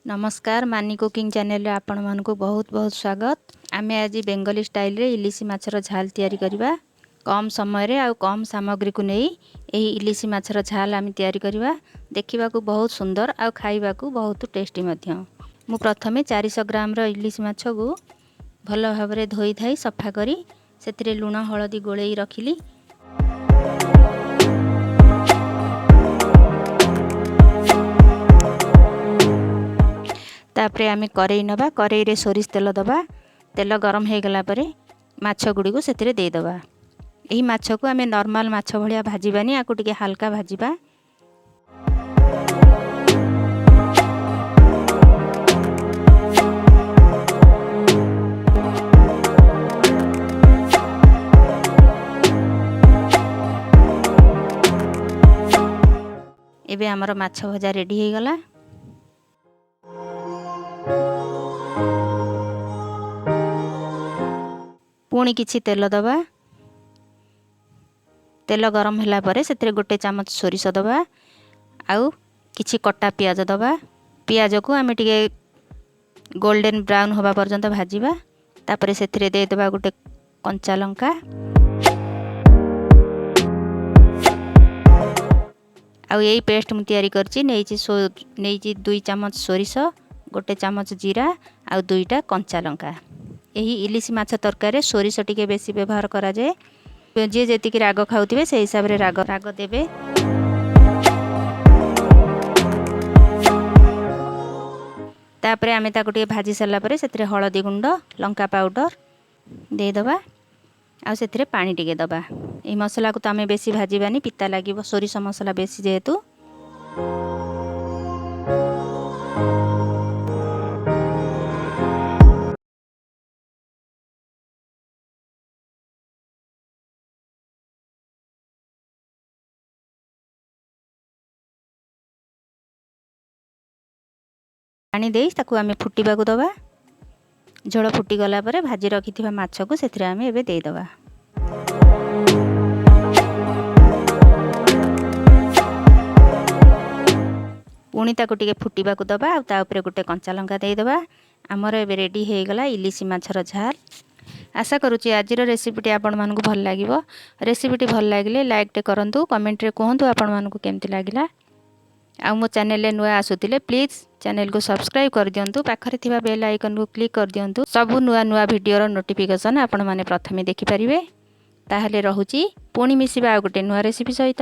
नमस्कार मानी cooking channel आपण मानकु बहुत बहुत स्वागत। आमे आज बेंगली स्टाइल रे इलिसी माछर झाल तैयारी करबा। कम समय रे आ कम सामग्री को नहीं एही इलिसी माछर झाल आमे तैयारी करबा। देखिबा को बहुत सुंदर आ खाइबा को बहुत टेस्टी मध्य। मु प्रथमे 400 ग्राम रो इलिसी माछ को भलो भाबरे धोई थाई सफा करी सेतिरे लूण हळदी गोळेई रखिली। तापरे आमे करेई नबा, करेई रे सोरिष तेल दबा। तेल गरम हो गला परे माछ गुडी को सेतिरे दे दबा। एही माछ को आमे नॉर्मल माछ भलिया भाजीबानी, आकु टिके हल्का भाजीबा। एबे हमर माछ भजा रेडी हो गला। पुणी किछि तेल दबा। तेल गरम होला परे सेतिरे गोटे चामच सोरिष दबा आउ किछि कटा पियाज दबा। पियाज को आमे टिके गोल्डन ब्राउन होबा पर्यंत भाजीबा। तापरे सेतिरे दे दबा गोटे कंचा लंका आउ एई पेस्ट मु तयारी करछि। नेइछि 2 चामच सोरिष, गोटे चामच जीरा आउ 2टा कंचा लंका। एही इलिसी माछ तरकारी सोरिष टिके बेसी व्यवहार करा जाए। जे जेतिकी राग खाउथिबे से हिसाब रे राग देबे। तापरे आमे ताको टिके भाजी सरला परे सेतिरे हळदी गुंड, लंका पाउडर दे दबा आ सेतिरे पानी टिके दबा। ए मसला को त आमे बेसी भाजीबानी, पिता लागिबो सोरिष मसला बेसी जेहेतु। पानी देई ताकू आमे फुटीबा को दबा। झोल फुटी गला परे भाजी रखिथिबा माछ को सेथिरे आमे एबे देई दबा। पुणी ताको टिके फुटीबा को दबा आ ता ऊपर गोटे कंचा लंका देई दबा। हमर एबे रेडी हे गला इलिसी माछर झाल। आशा करूची आजिर रेसिपीटी आपण मानकु भल लागिवो। रेसिपीटी भल लागिले लाइक टे करंतु, कमेंट रे कहंतु आपण मानकु केमति लागिला। आ मो चैनल ले नुआ आसुतिले प्लीज चैनल को सब्सक्राइब कर दियंतु। पाखरे थिबा बेल आइकन को क्लिक कर दियंतु। सबु नुआ नुआ वीडियो रो नोटिफिकेशन आपण माने प्रथमे देखि परिबे। ताहले रहुची पुणी मिसिबा आ गोटे नुआ रेसिपी सहित।